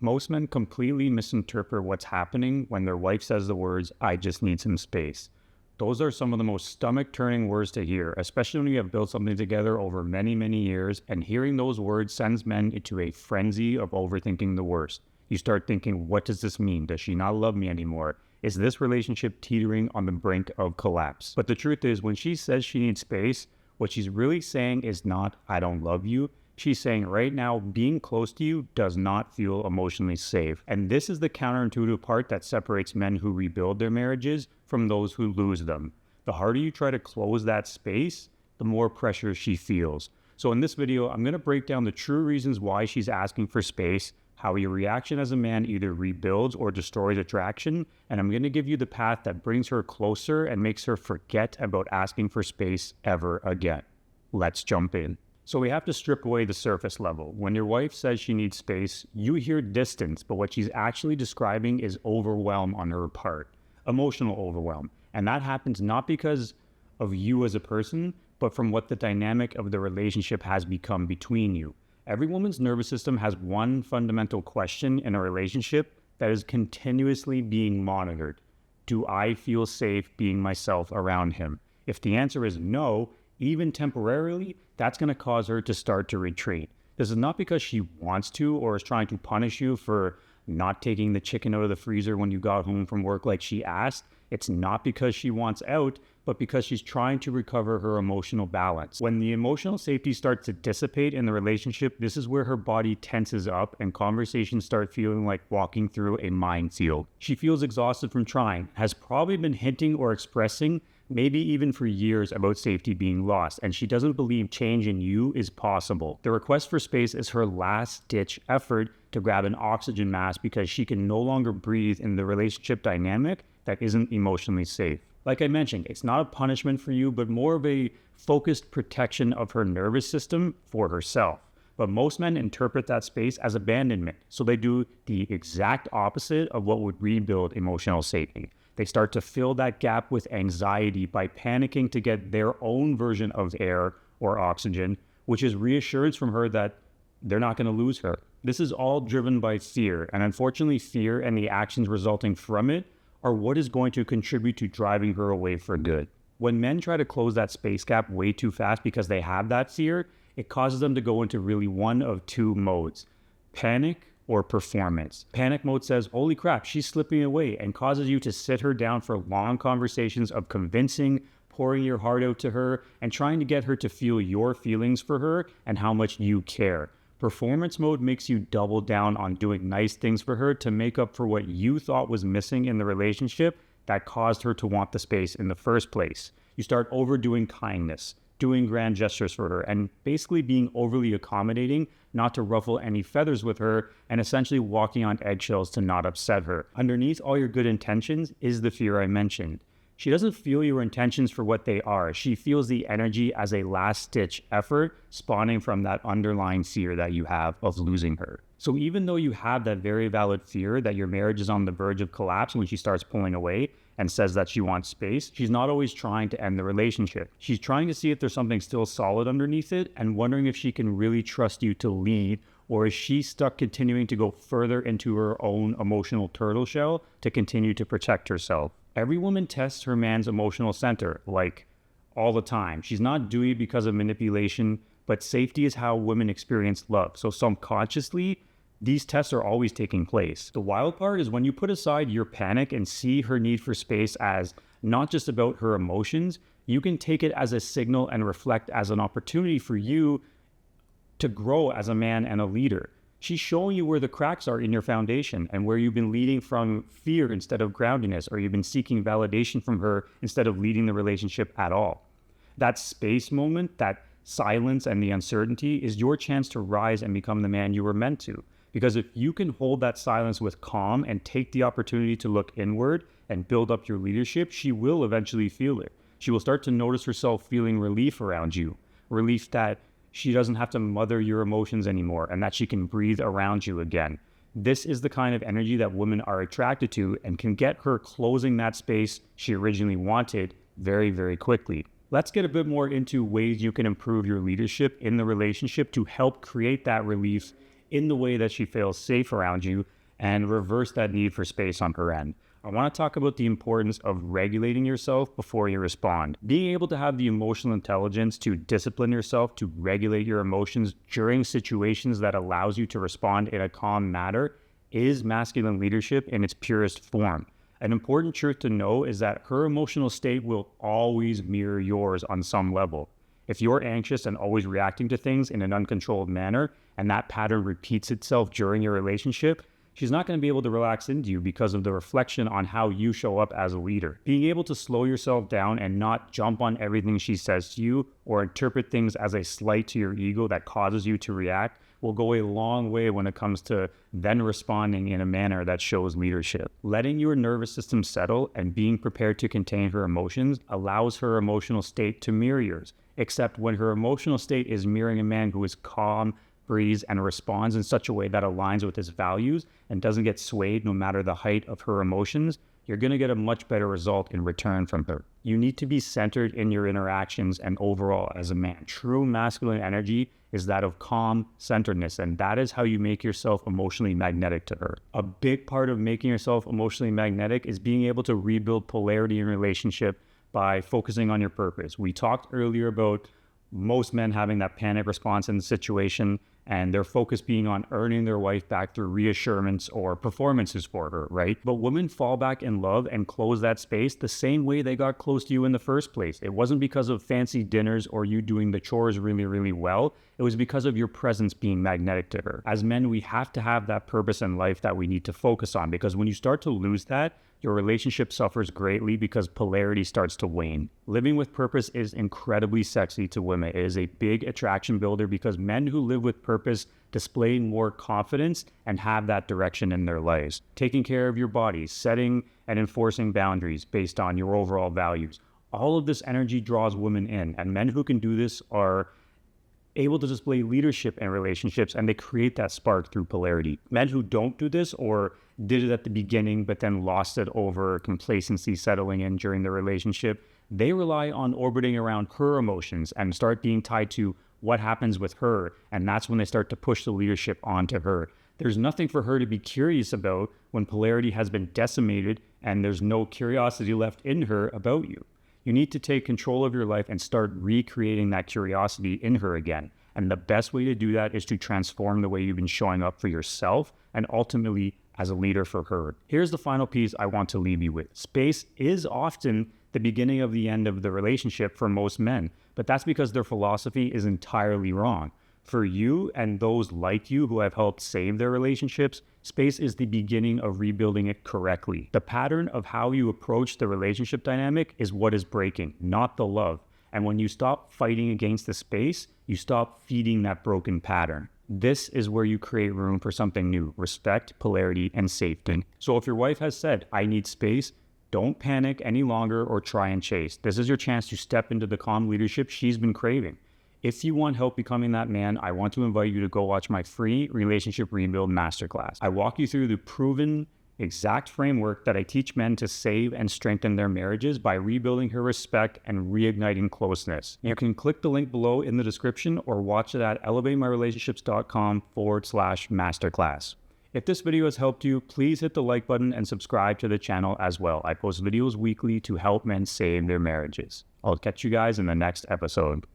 Most men completely misinterpret what's happening when their wife says the words, "I just need some space." Those are some of the most stomach-turning words to hear, especially when you have built something together over many, many years, and hearing those words sends men into a frenzy of overthinking the worst. You start thinking, what does this mean? Does she not love me anymore? Is this relationship teetering on the brink of collapse? But the truth is, when she says she needs space, what she's really saying is not, "I don't love you." She's saying right now, being close to you does not feel emotionally safe. And this is the counterintuitive part that separates men who rebuild their marriages from those who lose them. The harder you try to close that space, the more pressure she feels. So in this video, I'm going to break down the true reasons why she's asking for space, how your reaction as a man either rebuilds or destroys attraction, and I'm going to give you the path that brings her closer and makes her forget about asking for space ever again. Let's jump in. So we have to strip away the surface level. When your wife says she needs space, you hear distance, but what she's actually describing is overwhelm on her part, emotional overwhelm. And that happens not because of you as a person, but from what the dynamic of the relationship has become between you. Every woman's nervous system has one fundamental question in a relationship that is continuously being monitored. Do I feel safe being myself around him? If the answer is no, even temporarily, that's going to cause her to start to retreat. This is not because she wants to or is trying to punish you for not taking the chicken out of the freezer when you got home from work like she asked. It's not because she wants out, but because she's trying to recover her emotional balance. When the emotional safety starts to dissipate in the relationship, this is where her body tenses up and conversations start feeling like walking through a minefield. She feels exhausted from trying, has probably been hinting or expressing maybe even for years about safety being lost, and she doesn't believe change in you is possible. The request for space is her last-ditch effort to grab an oxygen mask because she can no longer breathe in the relationship dynamic that isn't emotionally safe. Like I mentioned, it's not a punishment for you, but more of a focused protection of her nervous system for herself. But most men interpret that space as abandonment, so they do the exact opposite of what would rebuild emotional safety. They start to fill that gap with anxiety by panicking to get their own version of air or oxygen, which is reassurance from her that they're not going to lose her. This is all driven by fear, and unfortunately, fear and the actions resulting from it are what is going to contribute to driving her away for good. When men try to close that space gap way too fast because they have that fear, it causes them to go into really one of two modes: panic or performance. Panic mode says, holy crap, she's slipping away, and causes you to sit her down for long conversations of convincing, pouring your heart out to her, and trying to get her to feel your feelings for her and how much you care. Performance mode makes you double down on doing nice things for her to make up for what you thought was missing in the relationship that caused her to want the space in the first place. You start overdoing kindness, doing grand gestures for her, and basically being overly accommodating, not to ruffle any feathers with her, and essentially walking on eggshells to not upset her. Underneath all your good intentions is the fear I mentioned. She doesn't feel your intentions for what they are. She feels the energy as a last-ditch effort spawning from that underlying fear that you have of losing her. So even though you have that very valid fear that your marriage is on the verge of collapse when she starts pulling away and says that she wants space, she's not always trying to end the relationship. She's trying to see if there's something still solid underneath it and wondering if she can really trust you to lead, or is she stuck continuing to go further into her own emotional turtle shell to continue to protect herself. Every woman tests her man's emotional center, like all the time. She's not doing it because of manipulation, but safety is how women experience love. So subconsciously, these tests are always taking place. The wild part is when you put aside your panic and see her need for space as not just about her emotions, you can take it as a signal and reflect as an opportunity for you to grow as a man and a leader. She's showing you where the cracks are in your foundation and where you've been leading from fear instead of groundedness, or you've been seeking validation from her instead of leading the relationship at all. That space moment, that silence and the uncertainty is your chance to rise and become the man you were meant to. Because if you can hold that silence with calm and take the opportunity to look inward and build up your leadership, she will eventually feel it. She will start to notice herself feeling relief around you, relief that she doesn't have to mother your emotions anymore and that she can breathe around you again. This is the kind of energy that women are attracted to and can get her closing that space she originally wanted very, very quickly. Let's get a bit more into ways you can improve your leadership in the relationship to help create that relief in the way that she feels safe around you and reverse that need for space on her end. I want to talk about the importance of regulating yourself before you respond. Being able to have the emotional intelligence to discipline yourself to regulate your emotions during situations that allows you to respond in a calm manner is masculine leadership in its purest form. An important truth to know is that her emotional state will always mirror yours on some level. If you're anxious and always reacting to things in an uncontrolled manner, and that pattern repeats itself during your relationship, she's not going to be able to relax into you because of the reflection on how you show up as a leader. Being able to slow yourself down and not jump on everything she says to you or interpret things as a slight to your ego that causes you to react will go a long way when it comes to then responding in a manner that shows leadership. Letting your nervous system settle and being prepared to contain her emotions allows her emotional state to mirror yours, except when her emotional state is mirroring a man who is calm, breathes, and responds in such a way that aligns with his values and doesn't get swayed no matter the height of her emotions, you're going to get a much better result in return from her. You need to be centered in your interactions and overall as a man. True masculine energy is that of calm centeredness, and that is how you make yourself emotionally magnetic to her. A big part of making yourself emotionally magnetic is being able to rebuild polarity in relationship by focusing on your purpose. We talked earlier about most men having that panic response in the situation and their focus being on earning their wife back through reassurance or performances for her, right? But women fall back in love and close that space the same way they got close to you in the first place. It wasn't because of fancy dinners or you doing the chores really, really well. It was because of your presence being magnetic to her. As men, we have to have that purpose in life that we need to focus on, because when you start to lose that, your relationship suffers greatly because polarity starts to wane. Living with purpose is incredibly sexy to women. It is a big attraction builder because men who live with purpose display more confidence and have that direction in their lives. Taking care of your body, setting and enforcing boundaries based on your overall values. All of this energy draws women in, and men who can do this are able to display leadership in relationships, and they create that spark through polarity. Men who don't do this or did it at the beginning but then lost it over complacency settling in during the relationship, they rely on orbiting around her emotions and start being tied to what happens with her, and that's when they start to push the leadership onto her. There's nothing for her to be curious about when polarity has been decimated and there's no curiosity left in her about you. You need to take control of your life and start recreating that curiosity in her again. And the best way to do that is to transform the way you've been showing up for yourself and ultimately as a leader for her. Here's the final piece I want to leave you with. Space is often the beginning of the end of the relationship for most men, but that's because their philosophy is entirely wrong. For you and those like you who have helped save their relationships, space is the beginning of rebuilding it correctly. The pattern of how you approach the relationship dynamic is what is breaking, not the love. And when you stop fighting against the space, you stop feeding that broken pattern. This is where you create room for something new: respect, polarity, and safety. So if your wife has said, "I need space," don't panic any longer or try and chase. This is your chance to step into the calm leadership she's been craving. If you want help becoming that man, I want to invite you to go watch my free Relationship Rebuild Masterclass. I walk you through the proven exact framework that I teach men to save and strengthen their marriages by rebuilding her respect and reigniting closeness. You can click the link below in the description or watch it at elevatemyrelationships.com/masterclass. If this video has helped you, please hit the like button and subscribe to the channel as well. I post videos weekly to help men save their marriages. I'll catch you guys in the next episode.